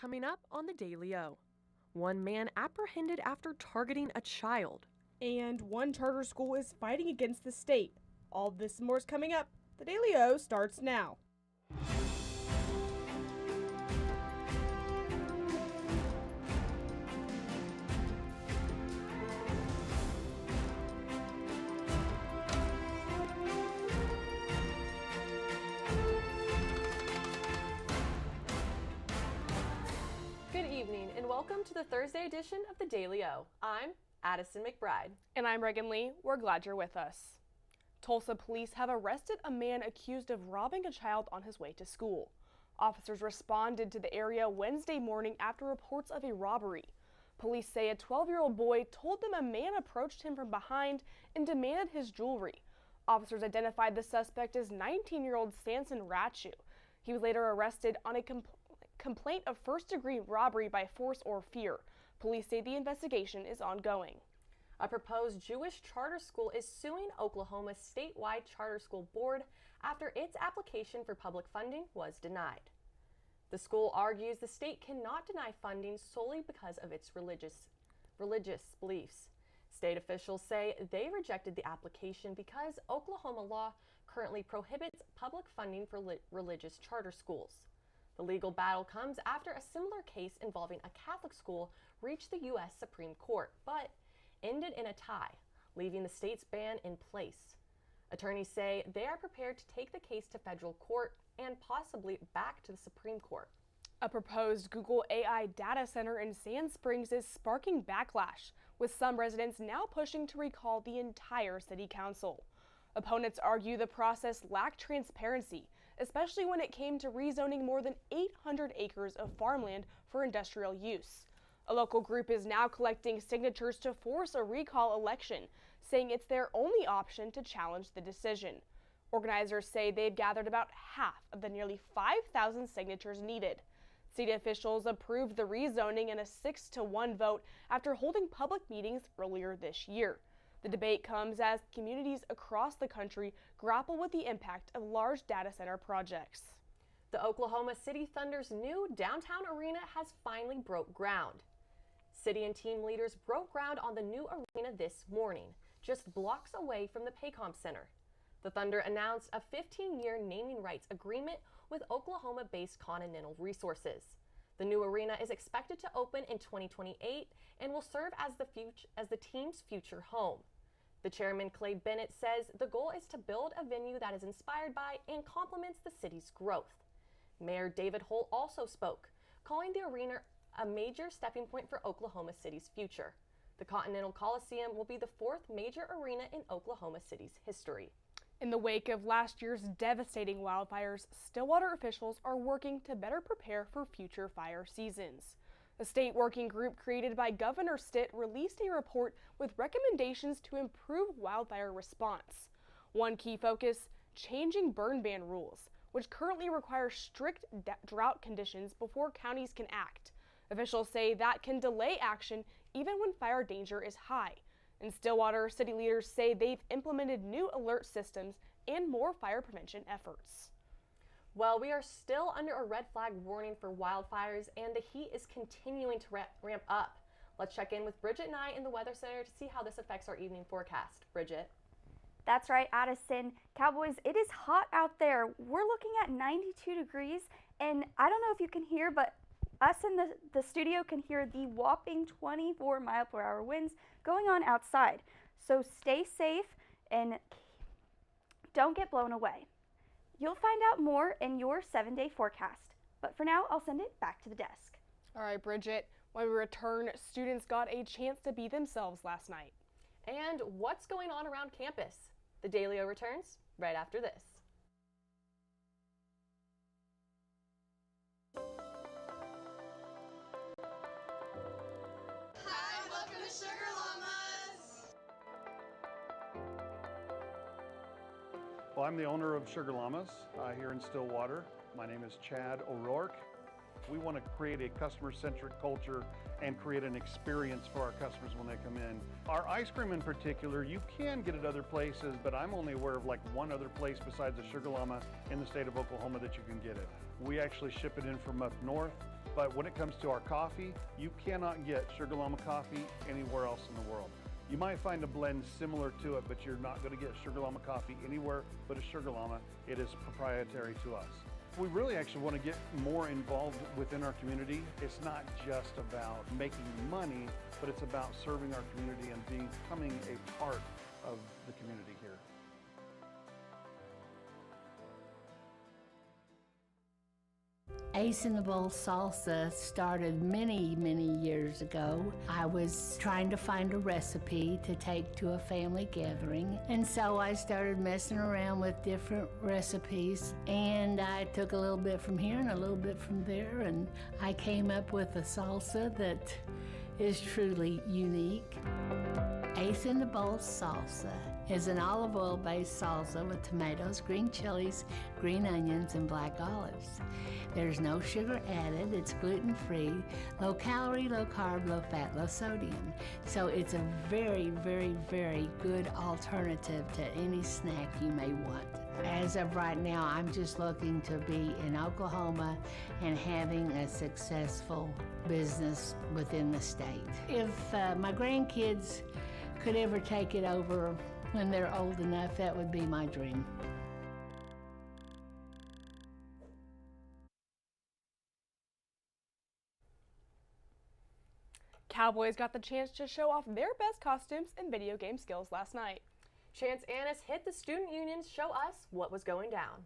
coming up on the Daily O. One man apprehended after targeting a child. And one charter school is fighting against the state. All this and more is coming up. The Daily O starts now. Good evening and welcome to the Thursday edition of the Daily O. I'm Addison McBride. And I'm Reagan Lee. We're glad you're with us. Tulsa police have arrested a man accused of robbing a child on his way to school. Officers responded to the area Wednesday morning after reports of a robbery. Police say a 12-year-old boy told them a man approached him from behind and demanded his jewelry. Officers identified the suspect as 19-year-old Samson Ratchew. He was later arrested on a complaint of first-degree robbery by force or fear. Police say the investigation is ongoing. A proposed Jewish charter school is suing Oklahoma's statewide charter school board after its application for public funding was denied. The school argues the state cannot deny funding solely because of its religious beliefs. State officials say they rejected the application because Oklahoma law currently prohibits public funding for religious charter schools. The legal battle comes after a similar case involving a Catholic school reached the U.S. Supreme Court, but ended in a tie, leaving the state's ban in place. Attorneys say they are prepared to take the case to federal court and possibly back to the Supreme Court. A proposed Google AI data center in Sand Springs is sparking backlash, with some residents now pushing to recall the entire city council. Opponents argue the process lacked transparency, especially when it came to rezoning more than 800 acres of farmland for industrial use. A local group is now collecting signatures to force a recall election, saying it's their only option to challenge the decision. Organizers say they've gathered about half of the nearly 5,000 signatures needed. City officials approved the rezoning in a 6-1 vote after holding public meetings earlier this year. The debate comes as communities across the country grapple with the impact of large data center projects. The Oklahoma City Thunder's new downtown arena has finally broke ground. City and team leaders broke ground on the new arena this morning, just blocks away from the Paycom Center. The Thunder announced a 15-year naming rights agreement with Oklahoma-based Continental Resources. The new arena is expected to open in 2028 and will serve as the team's future home. The chairman, Clay Bennett, says the goal is to build a venue that is inspired by and complements the city's growth. Mayor David Holt also spoke, calling the arena a major stepping point for Oklahoma City's future. The Continental Coliseum will be the fourth major arena in Oklahoma City's history. In the wake of last year's devastating wildfires, Stillwater officials are working to better prepare for future fire seasons. A state working group created by Governor Stitt released a report with recommendations to improve wildfire response. One key focus, changing burn ban rules, which currently require strict drought conditions before counties can act. Officials say that can delay action even when fire danger is high. In Stillwater, city leaders say they've implemented new alert systems and more fire prevention efforts. Well, we are still under a red flag warning for wildfires, and the heat is continuing to ramp up. Let's check in with Bridget Nye in the Weather Center to see how this affects our evening forecast. Bridget. That's right, Addison. Cowboys, it is hot out there. We're looking at 92 degrees, and I don't know if you can hear, but us in the studio can hear the whopping 24-mile-per-hour winds going on outside. So stay safe and don't get blown away. You'll find out more in your 7-day forecast. But for now, I'll send it back to the desk. All right, Bridget. When we return, students got a chance to be themselves last night. And what's going on around campus? The Daily O returns right after this. Hi, welcome to Sugar Llamas. Well, I'm the owner of Sugar Llamas here in Stillwater. My name is Chad O'Rourke. We want to create a customer-centric culture and create an experience for our customers when they come in. Our ice cream in particular, you can get it other places, but I'm only aware of like one other place besides the Sugar Llama in the state of Oklahoma that you can get it. We actually ship it in from up north, but when it comes to our coffee, you cannot get Sugar Llama coffee anywhere else in the world. You might find a blend similar to it, but you're not going to get Sugar Llama coffee anywhere but a Sugar Llama. It is proprietary to us. We really actually want to get more involved within our community. It's not just about making money, but it's about serving our community and becoming a part of the community here. Ace in the Bowl Salsa started many, many years ago. I was trying to find a recipe to take to a family gathering, and so I started messing around with different recipes, and I took a little bit from here and a little bit from there, and I came up with a salsa that is truly unique. Ace in the Bowl Salsa is an olive oil-based salsa with tomatoes, green chilies, green onions, and black olives. There's no sugar added, it's gluten-free, low calorie, low carb, low fat, low sodium. So it's a very, very, very good alternative to any snack you may want. As of right now, I'm just looking to be in Oklahoma and having a successful business within the state. If my grandkids could ever take it over when they're old enough, that would be my dream. Cowboys got the chance to show off their best costumes and video game skills last night. Chance Annis hit the student union to show us what was going down.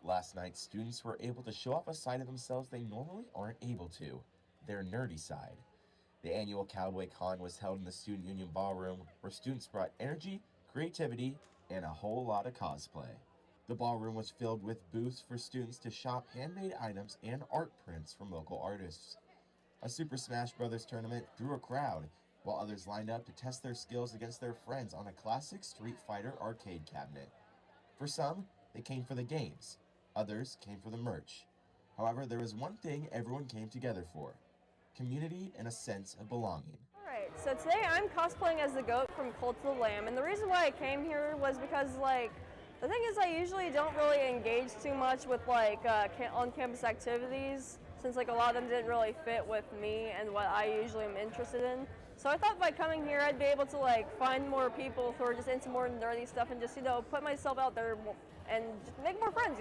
Last night, students were able to show off a side of themselves they normally aren't able to, their nerdy side. The annual Cowboy Con was held in the Student Union Ballroom, where students brought energy, creativity, and a whole lot of cosplay. The ballroom was filled with booths for students to shop handmade items and art prints from local artists. A Super Smash Bros. Tournament drew a crowd, while others lined up to test their skills against their friends on a classic Street Fighter arcade cabinet. For some, they came for the games. Others came for the merch. However, there was one thing everyone came together for: community and a sense of belonging. Alright, so today I'm cosplaying as the goat from Cult of the Lamb, and the reason why I came here was because, the thing is I usually don't really engage too much with, on-campus activities, since, a lot of them didn't really fit with me and what I usually am interested in. So I thought by coming here I'd be able to, find more people who are just into more nerdy stuff and just, put myself out there and just make more friends,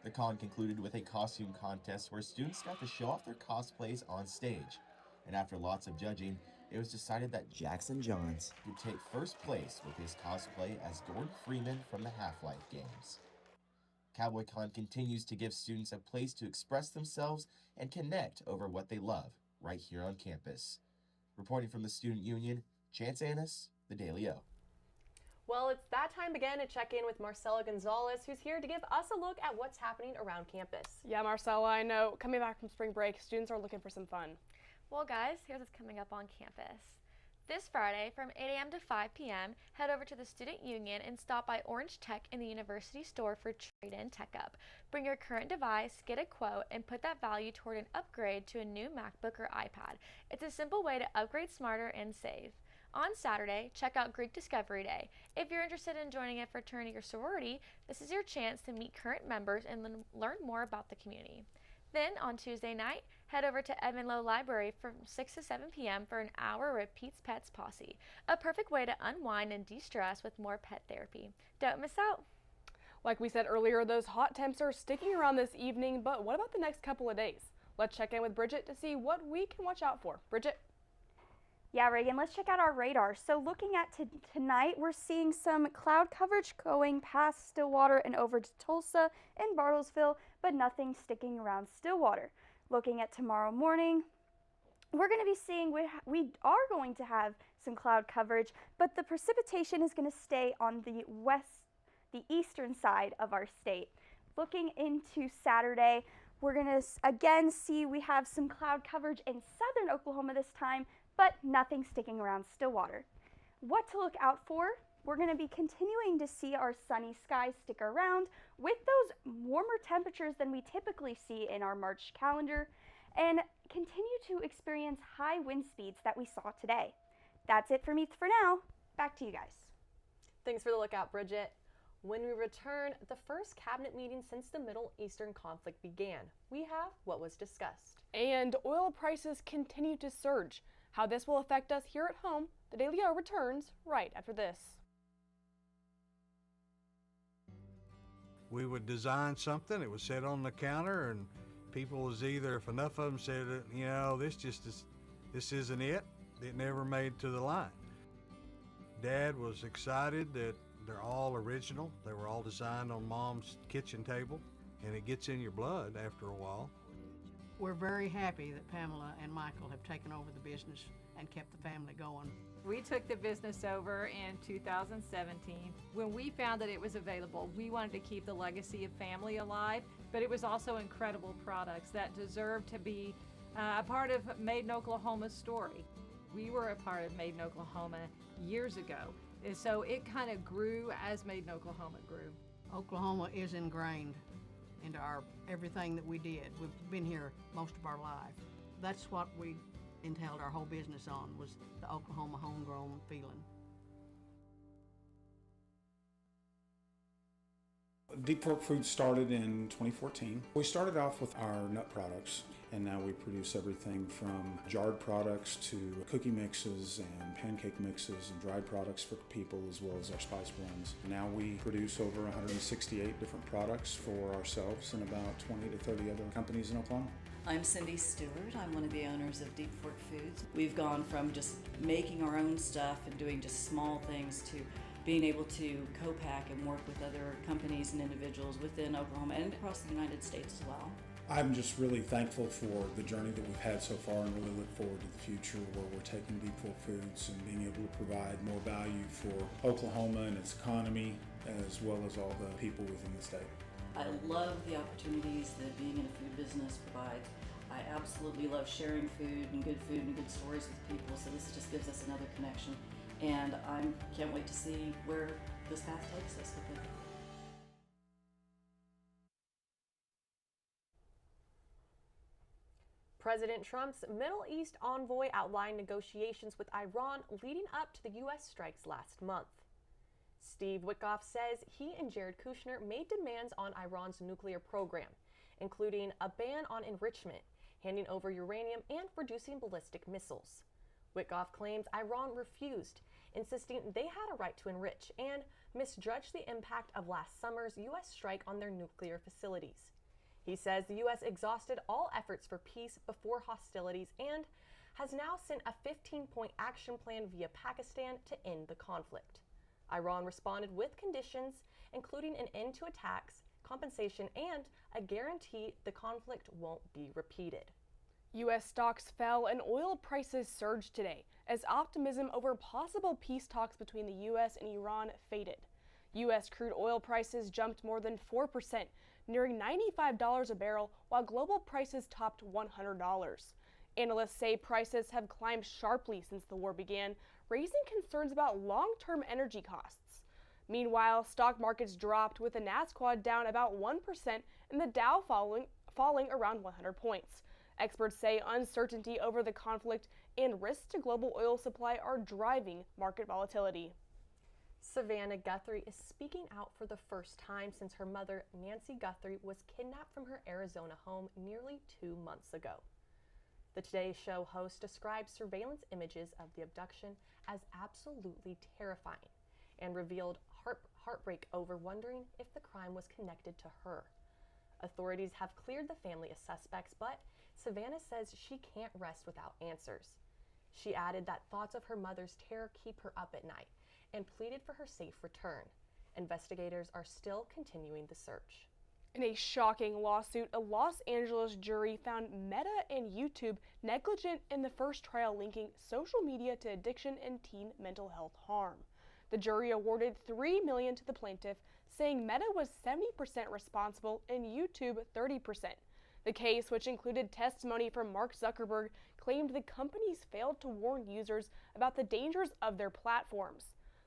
The con concluded with a costume contest where students got to show off their cosplays on stage. And after lots of judging, it was decided that Jackson Johns would take first place with his cosplay as Gordon Freeman from the Half-Life games. Cowboy Con continues to give students a place to express themselves and connect over what they love right here on campus. Reporting from the Student Union, Chance Annis, The Daily O. Well, it's that time again to check in with Marcella Gonzalez, who's here to give us a look at what's happening around campus. Yeah, Marcella, I know. Coming back from spring break, students are looking for some fun. Well, guys, here's what's coming up on campus. This Friday from 8 a.m. to 5 p.m., head over to the Student Union and stop by Orange Tech in the University store for Trade-In Tech Up. Bring your current device, get a quote, and put that value toward an upgrade to a new MacBook or iPad. It's a simple way to upgrade smarter and save. On Saturday, check out Greek Discovery Day. If you're interested in joining a fraternity or sorority, this is your chance to meet current members and learn more about the community. Then, on Tuesday night, head over to Edmond Lowe Library from 6 to 7 p.m. for an hour with Pete's Pets Posse, a perfect way to unwind and de-stress with more pet therapy. Don't miss out! Like we said earlier, those hot temps are sticking around this evening, but what about the next couple of days? Let's check in with Bridget to see what we can watch out for. Bridget? Yeah, Reagan, let's check out our radar. So looking at tonight, we're seeing some cloud coverage going past Stillwater and over to Tulsa and Bartlesville, but nothing sticking around Stillwater. Looking at tomorrow morning, we're going to be seeing we are going to have some cloud coverage, but the precipitation is going to stay on the eastern side of our state. Looking into Saturday, we're going to again see we have some cloud coverage in southern Oklahoma this time, but nothing sticking around Stillwater. What to look out for we're going to be continuing to see our sunny skies stick around with those warmer temperatures than we typically see in our March calendar, and continue to experience high wind speeds that we saw today. That's it for me for now. Back to you guys. Thanks for the lookout, Bridget. When we return, the first cabinet meeting since the Middle Eastern conflict began. We have what was discussed. And oil prices continue to surge. How this will affect us here at home, the Daily O returns right after this. We would design something, it was set on the counter, and people was either, if enough of them said, you know, this isn't it never made to the line. Dad was excited that they're all original. They were all designed on Mom's kitchen table, and it gets in your blood after a while. We're very happy that Pamela and Michael have taken over the business and kept the family going. We took the business over in 2017. When we found that it was available, we wanted to keep the legacy of family alive, but it was also incredible products that deserved to be a part of Made in Oklahoma's story. We were a part of Made in Oklahoma years ago, and so it kind of grew as Made in Oklahoma grew. Oklahoma is ingrained into everything that we did. We've been here most of our life. That's what we entailed our whole business on, was the Oklahoma homegrown feeling. Deep Fork Foods started in 2014. We started off with our nut products, and now we produce everything from jarred products to cookie mixes and pancake mixes and dried products for people, as well as our spice blends. Now we produce over 168 different products for ourselves and about 20 to 30 other companies in Oklahoma. I'm Cindy Stewart. I'm one of the owners of Deep Fork Foods. We've gone from just making our own stuff and doing just small things to being able to co-pack and work with other companies and individuals within Oklahoma and across the United States as well. I'm just really thankful for the journey that we've had so far, and really look forward to the future where we're taking Deep Fork Foods and being able to provide more value for Oklahoma and its economy, as well as all the people within the state. I love the opportunities that being in a food business provides. I absolutely love sharing food and good stories with people, so this just gives us another connection. And I can't wait to see where this path takes us with it. President Trump's Middle East envoy outlined negotiations with Iran leading up to the U.S. strikes last month. Steve Witkoff says he and Jared Kushner made demands on Iran's nuclear program, including a ban on enrichment, handing over uranium, and reducing ballistic missiles. Witkoff claims Iran refused, insisting they had a right to enrich, and misjudged the impact of last summer's U.S. strike on their nuclear facilities. He says the U.S. exhausted all efforts for peace before hostilities and has now sent a 15-point action plan via Pakistan to end the conflict. Iran responded with conditions, including an end to attacks, compensation, and a guarantee the conflict won't be repeated. U.S. stocks fell and oil prices surged today as optimism over possible peace talks between the U.S. and Iran faded. U.S. crude oil prices jumped more than 4%, nearing $95 a barrel, while global prices topped $100. Analysts say prices have climbed sharply since the war began, raising concerns about long-term energy costs. Meanwhile, stock markets dropped, with the Nasdaq down about 1% and the Dow falling around 100 points. Experts say uncertainty over the conflict and risks to global oil supply are driving market volatility. Savannah Guthrie is speaking out for the first time since her mother, Nancy Guthrie, was kidnapped from her Arizona home nearly 2 months ago. The Today Show host described surveillance images of the abduction as absolutely terrifying and revealed heartbreak over wondering if the crime was connected to her. Authorities have cleared the family of suspects, but Savannah says she can't rest without answers. She added that thoughts of her mother's terror keep her up at night and pleaded for her safe return. Investigators are still continuing the search. In a shocking lawsuit, a Los Angeles jury found Meta and YouTube negligent in the first trial linking social media to addiction and teen mental health harm. The jury awarded $3 million to the plaintiff, saying Meta was 70% responsible and YouTube 30%. The case, which included testimony from Mark Zuckerberg, claimed the companies failed to warn users about the dangers of their platforms.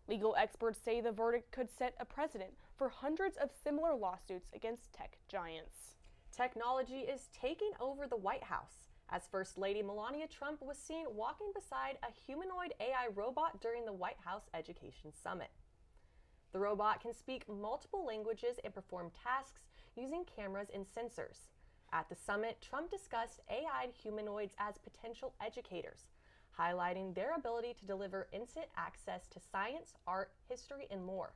Legal experts say the verdict could set a precedent for hundreds of similar lawsuits against tech giants. Technology is taking over the White House, as First Lady Melania Trump was seen walking beside a humanoid AI robot during the White House Education Summit. The robot can speak multiple languages and perform tasks using cameras and sensors. At the summit, Trump discussed AI humanoids as potential educators, highlighting their ability to deliver instant access to science, art, history, and more.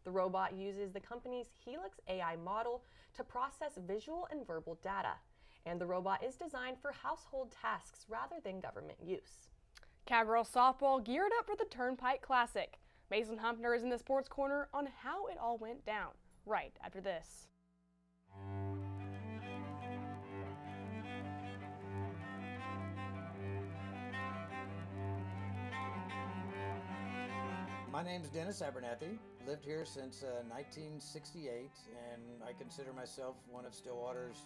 The robot uses the company's Helix AI model to process visual and verbal data, and the robot is designed for household tasks rather than government use. Cowgirl softball geared up for the Turnpike Classic. Mason Humpner is in the Sports Corner on how it all went down, right after this. My name's Dennis Abernathy. Lived here since 1968, and I consider myself one of Stillwater's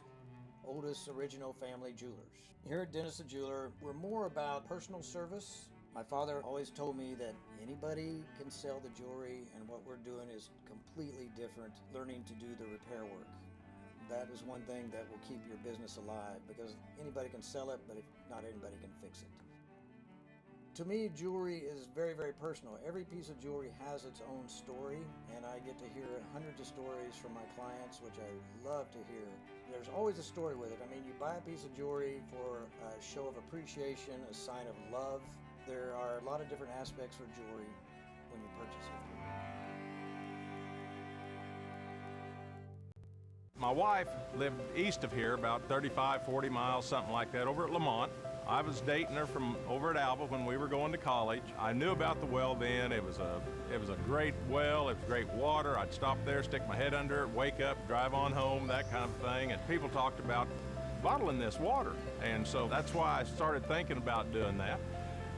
oldest original family jewelers. Here at Dennis the Jeweler, we're more about personal service. My father always told me that anybody can sell the jewelry, and what we're doing is completely different, learning to do the repair work. That is one thing that will keep your business alive, because anybody can sell it, but not anybody can fix it. To me, jewelry is very, very personal. Every piece of jewelry has its own story, and I get to hear hundreds of stories from my clients, which I love to hear. There's always a story with it. I mean, you buy a piece of jewelry for a show of appreciation, a sign of love. There are a lot of different aspects for jewelry when you purchase it. My wife lived east of here, about 35, 40 miles, something like that, over at Lamont. I was dating her from over at Alba when we were going to college. I knew about the well then. It was a great well. It was great water. I'd stop there, stick my head under it, wake up, drive on home, that kind of thing. And people talked about bottling this water. And so that's why I started thinking about doing that.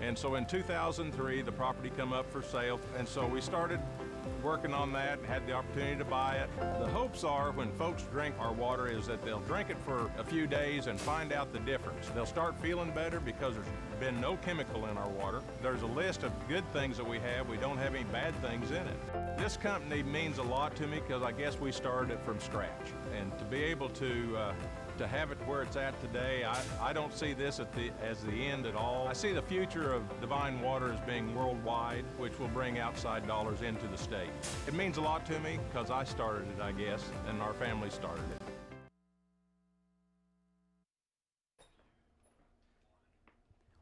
And so in 2003, the property come up for sale. And so we started working on that, had the opportunity to buy it. The hopes are when folks drink our water is that they'll drink it for a few days and find out the difference. They'll start feeling better because there's been no chemical in our water. There's a list of good things that we have. We don't have any bad things in it. This company means a lot to me because I guess we started it from scratch. And to be able to have it where it's at today, I don't see this as the end at all. I see the future of Divine Water as being worldwide, which will bring outside dollars into the state. It means a lot to me because I started it, I guess, and our family started it.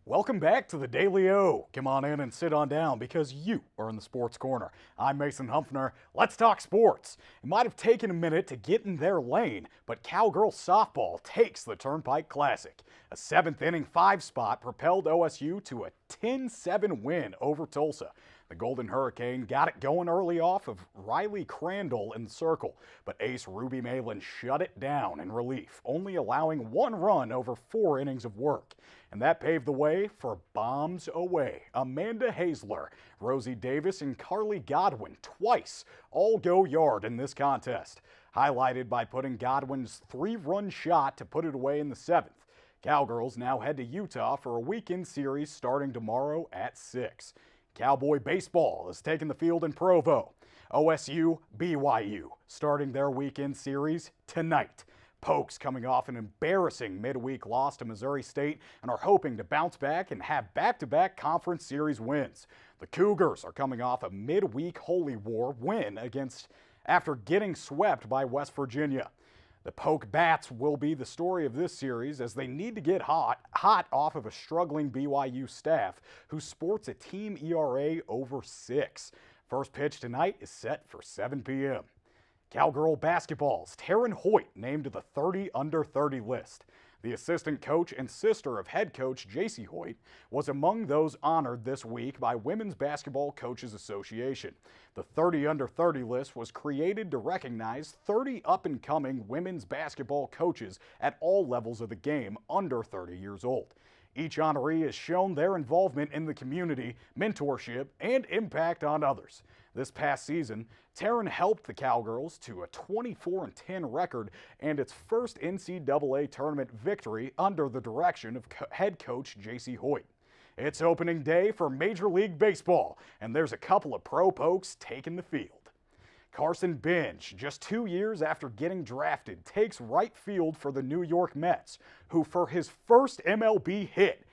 Welcome back to the Daily O. Come on in and sit on down because you are in the Sports Corner. I'm Mason Humpner. Let's talk sports. It might have taken a minute to get in their lane, but Cowgirl softball takes the Turnpike Classic. A 7th inning 5 spot propelled OSU to a 10-7 win over Tulsa. The Golden Hurricane got it going early off of Riley Crandall in the circle, but ace Ruby Malin shut it down in relief, only allowing 1 run over 4 innings of work. And that paved the way for bombs away. Amanda Hazler, Rosie Davis, and Carly Godwin twice all go yard in this contest, highlighted by putting Godwin's 3-run shot to put it away in the 7th. Cowgirls now head to Utah for a weekend series starting tomorrow at 6. Cowboy baseball is taking the field in Provo. OSU, BYU starting their weekend series tonight. Pokes coming off an embarrassing midweek loss to Missouri State and are hoping to bounce back and have back-to-back conference series wins. The Cougars are coming off a midweek Holy War win after getting swept by West Virginia. The Poke Bats will be the story of this series as they need to get hot off of a struggling BYU staff who sports a team ERA over 6. First pitch tonight is set for 7 p.m. Cowgirl basketball's Taryn Hoyt named to the 30 under 30 list. The assistant coach and sister of head coach J.C. Hoyt was among those honored this week by Women's Basketball Coaches Association. The 30 under 30 list was created to recognize 30 up-and-coming women's basketball coaches at all levels of the game under 30 years old. Each honoree has shown their involvement in the community, mentorship, and impact on others. This past season, Taryn helped the Cowgirls to a 24-10 record and its first NCAA tournament victory under the direction of head coach J.C. Hoyt. It's opening day for Major League Baseball, and there's a couple of pro pokes taking the field. Carson Bench, just 2 years after getting drafted, takes right field for the New York Mets, who for his first MLB hit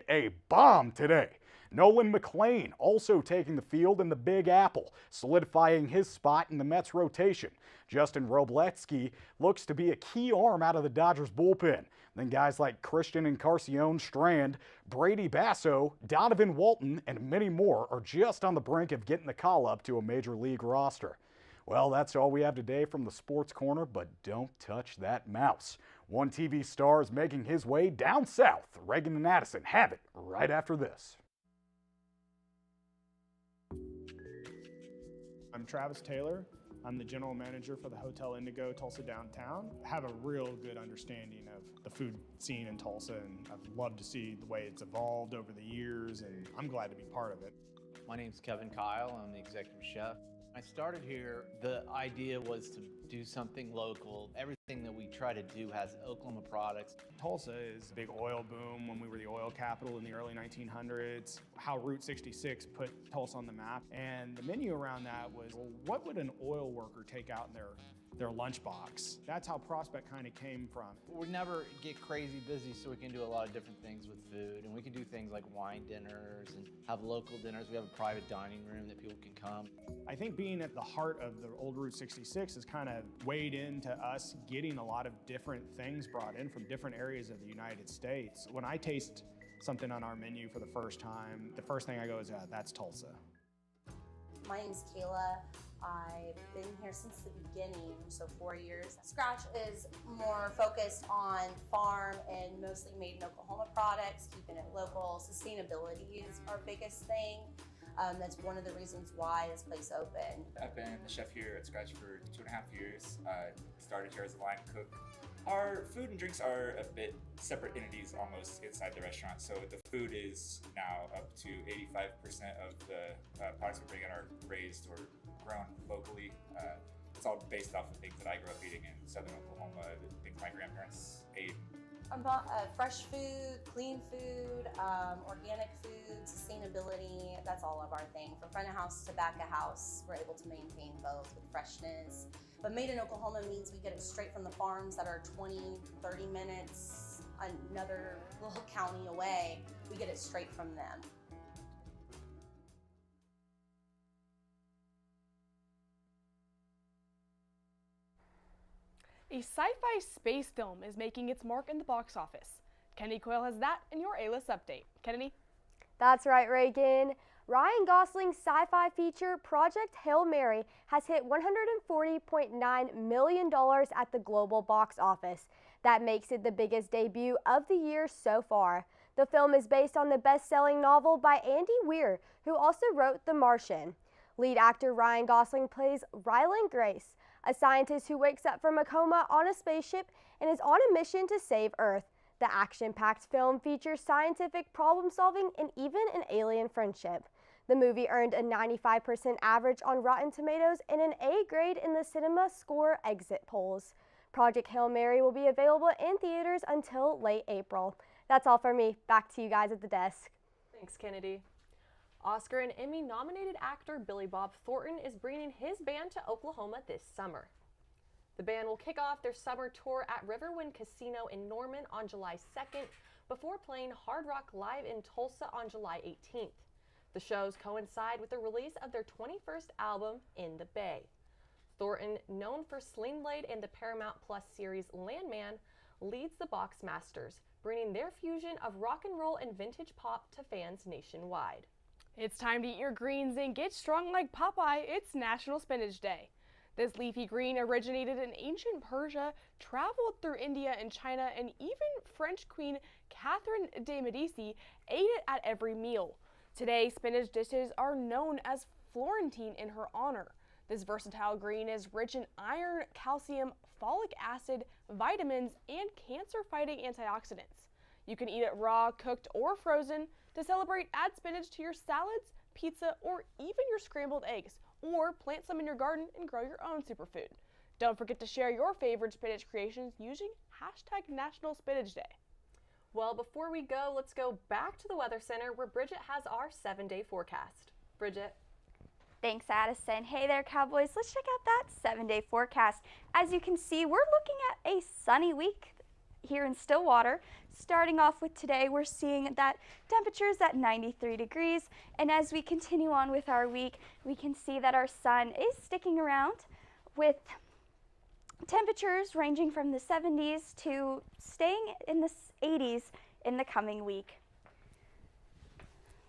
a bomb today. Nolan McLean also taking the field in the Big Apple, solidifying his spot in the Mets rotation. Justin Robletsky looks to be a key arm out of the Dodgers bullpen. Then guys like Christian Encarnacion Strand, Brady Basso, Donovan Walton, and many more are just on the brink of getting the call up to a major league roster. Well, that's all we have today from the Sports Corner, but don't touch that mouse. One TV star is making his way down south. Reagan and Addison have it right after this. I'm Travis Taylor. I'm the general manager for the Hotel Indigo Tulsa Downtown. I have a real good understanding of the food scene in Tulsa, and I've loved to see the way it's evolved over the years, and I'm glad to be part of it. My name's Kevin Kyle. I'm the executive chef. I started here, the idea was to do something local. Everything that we try to do has Oklahoma products. Tulsa is a big oil boom when we were the oil capital in the early 1900s. How Route 66 put Tulsa on the map. And the menu around that was, well, what would an oil worker take out in their lunchbox? That's how Prospect kind of came from. We never get crazy busy, so we can do a lot of different things with food. And we can do things like wine dinners and have local dinners. We have a private dining room that people can come. I think being at the heart of the old Route 66 has kind of weighed into us getting a lot of different things brought in from different areas of the United States. When I taste something on our menu for the first time, the first thing I go is, that's Tulsa. My name's Kayla. I've been here since the beginning, so 4 years. Scratch is more focused on farm and mostly made in Oklahoma products, keeping it local. Sustainability is our biggest thing. That's one of the reasons why this place opened. I've been the chef here at Scratch for 2.5 years. Started here as a line cook. Our food and drinks are a bit separate entities almost inside the restaurant. So the food is now up to 85% of the products we bring in are raised or grown locally. It's all based off of things that I grew up eating in southern Oklahoma, things my grandparents ate. About fresh food, clean food, organic food, sustainability, that's all of our thing. From front of house to back of house, we're able to maintain both with freshness. But made in Oklahoma means we get it straight from the farms that are 20, 30 minutes, another little county away. We get it straight from them. A sci-fi space film is making its mark in the box office. Kennedy Coyle has that in your A-List update. Kennedy? That's right, Reagan. Ryan Gosling's sci-fi feature Project Hail Mary has hit $140.9 million at the global box office. That makes it the biggest debut of the year so far. The film is based on the best-selling novel by Andy Weir, who also wrote The Martian. Lead actor Ryan Gosling plays Ryland Grace, a scientist who wakes up from a coma on a spaceship and is on a mission to save Earth. The action-packed film features scientific problem-solving and even an alien friendship. The movie earned a 95% average on Rotten Tomatoes and an A grade in the Cinema Score exit polls. Project Hail Mary will be available in theaters until late April. That's all for me. Back to you guys at the desk. Thanks, Kennedy. Oscar and Emmy-nominated actor Billy Bob Thornton is bringing his band to Oklahoma this summer. The band will kick off their summer tour at Riverwind Casino in Norman on July 2nd before playing Hard Rock Live in Tulsa on July 18th. The shows coincide with the release of their 21st album, In the Bay. Thornton, known for Sling Blade and the Paramount Plus series Landman, leads the Boxmasters, bringing their fusion of rock and roll and vintage pop to fans nationwide. It's time to eat your greens and get strong like Popeye. It's National Spinach Day. This leafy green originated in ancient Persia, traveled through India and China, and even French Queen Catherine de' Medici ate it at every meal. Today, spinach dishes are known as Florentine in her honor. This versatile green is rich in iron, calcium, folic acid, vitamins, and cancer-fighting antioxidants. You can eat it raw, cooked, or frozen. To celebrate, add spinach to your salads, pizza, or even your scrambled eggs, or plant some in your garden and grow your own superfood. Don't forget to share your favorite spinach creations using #NationalSpinachDay. Well, before we go, let's go back to the Weather Center where Bridget has our 7-day forecast. Bridget. Thanks, Addison. Hey there, Cowboys. Let's check out that 7-day forecast. As you can see, we're looking at a sunny week here in Stillwater. Starting off with today, we're seeing that temperatures at 93 degrees. And as we continue on with our week, we can see that our sun is sticking around with temperatures ranging from the 70s to staying in the 80s in the coming week.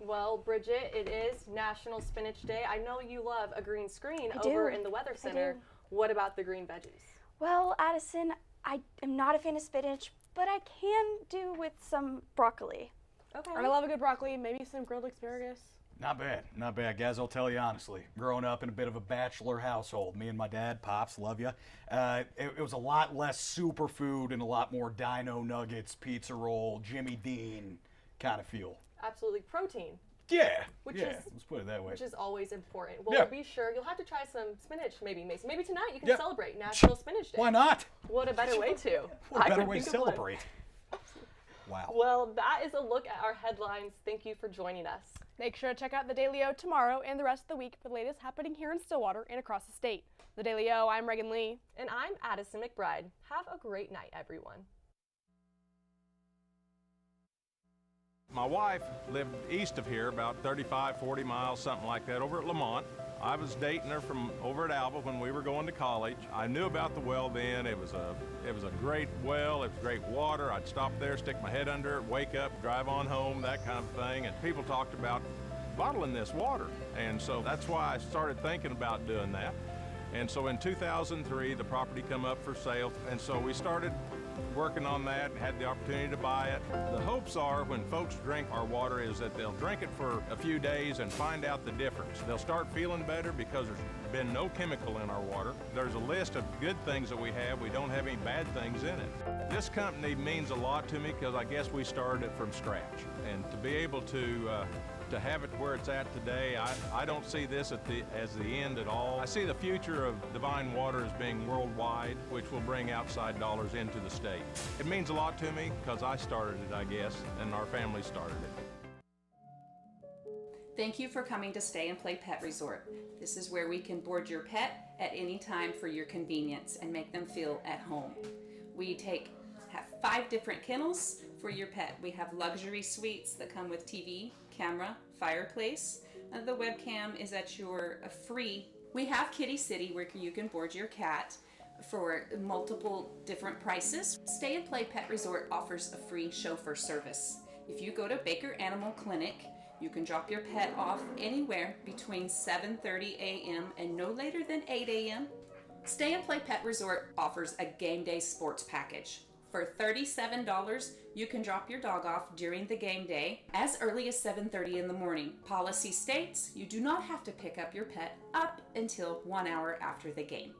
Well, Bridget, it is National Spinach Day. I know you love a green screen I over do. in the Weather I Center. do. What about the green veggies? Well, Addison, I am not a fan of spinach, but I can do with some broccoli. Okay. I love a good broccoli, maybe some grilled asparagus. Not bad, guys. I'll tell you honestly. Growing up in a bit of a bachelor household, me and my dad, Pops, love you. It was a lot less superfood and a lot more Dino Nuggets, pizza roll, Jimmy Dean kind of feel. Absolutely, protein. Yeah, Which yeah. is, Let's put it that way. Which is always important. Well, Yeah. be sure you'll have to try some spinach, maybe, Mason. Maybe tonight you can Yeah. celebrate National Spinach Day. Why not? What a better way to? What a better I way to couldn't think of one. celebrate? Wow. Well, that is a look at our headlines. Thank you for joining us. Make sure to check out the Daily O tomorrow and the rest of the week for the latest happening here in Stillwater and across the state. The Daily O, I'm Reagan Lee. And I'm Addison McBride. Have a great night, everyone. My wife lived east of here, about 35, 40 miles, something like that, over at Lamont. I was dating her from over at Alba when we were going to college. I knew about the well then. It was a great well. It was great water. I'd stop there, stick my head under it, wake up, drive on home, that kind of thing. And people talked about bottling this water. And so that's why I started thinking about doing that. And so in 2003, the property come up for sale. And so we started working on that, had the opportunity to buy it. The hopes are when folks drink our water is that they'll drink it for a few days and find out the difference. They'll start feeling better because there's been no chemical in our water. There's a list of good things that we have. We don't have any bad things in it. This company means a lot to me because I guess we started it from scratch. And to be able to have it where it's at today, I don't see this as the end at all. I see the future of Divine Water as being worldwide, which will bring outside dollars into the state. It means a lot to me because I started it, I guess, and our family started it. Thank you for coming to Stay and Play Pet Resort. This is where we can board your pet at any time for your convenience and make them feel at home. We have 5 different kennels for your pet. We have luxury suites that come with TV, camera, fireplace. The webcam is at your free. We have Kitty City where you can board your cat for multiple different prices. Stay and Play Pet Resort offers a free chauffeur service. If you go to Baker Animal Clinic, you can drop your pet off anywhere between 7:30 a.m. and no later than 8 a.m. Stay and Play Pet Resort offers a game day sports package. For $37, you can drop your dog off during the game day as early as 7:30 in the morning. Policy states you do not have to pick up your pet up until 1 hour after the game.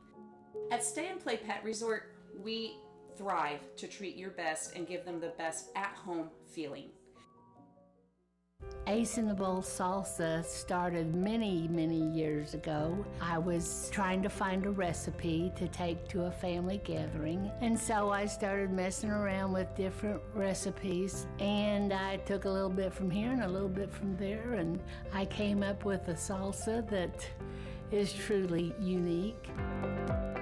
At Stay and Play Pet Resort, we thrive to treat your best and give them the best at-home feeling. Ace in the Bowl salsa started many, many years ago. I was trying to find a recipe to take to a family gathering, and so I started messing around with different recipes, and I took a little bit from here and a little bit from there, and I came up with a salsa that is truly unique.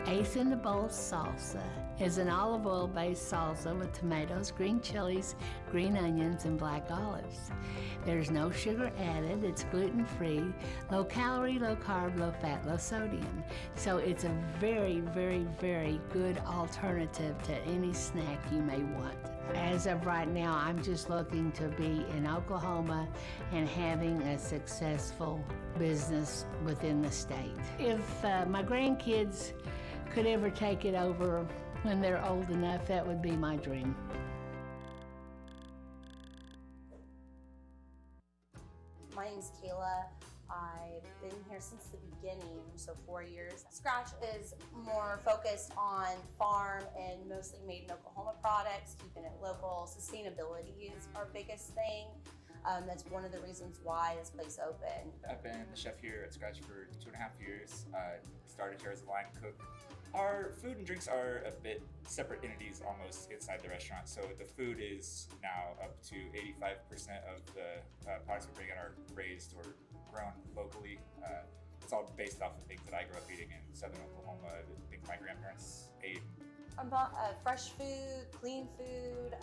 Ace in the Bowl salsa is an olive oil based salsa with tomatoes, green chilies, green onions, and black olives. There's no sugar added, it's gluten free, low calorie, low carb, low fat, low sodium. So it's a very, very, very good alternative to any snack you may want. As of right now, I'm just looking to be in Oklahoma and having a successful business within the state. If my grandkids could ever take it over when they're old enough, that would be my dream. My name's Kayla. I've been here since the beginning, so 4 years. Scratch is more focused on farm and mostly made in Oklahoma products, keeping it local. Sustainability is our biggest thing. That's one of the reasons why this place opened. I've been the chef here at Scratch for 2.5 years. Started here as a line cook. Our food and drinks are a bit separate entities almost inside the restaurant. So the food is now up to 85% of the products we bring in are raised or grown locally. It's all based off of things that I grew up eating in southern Oklahoma, things my grandparents ate. Fresh food, clean food,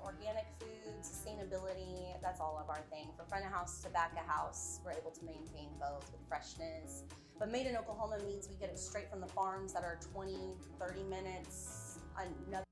organic food, sustainability, that's all of our thing. From front of house to back of house, we're able to maintain both with freshness. But made in Oklahoma means we get it straight from the farms that are 20, 30 minutes, another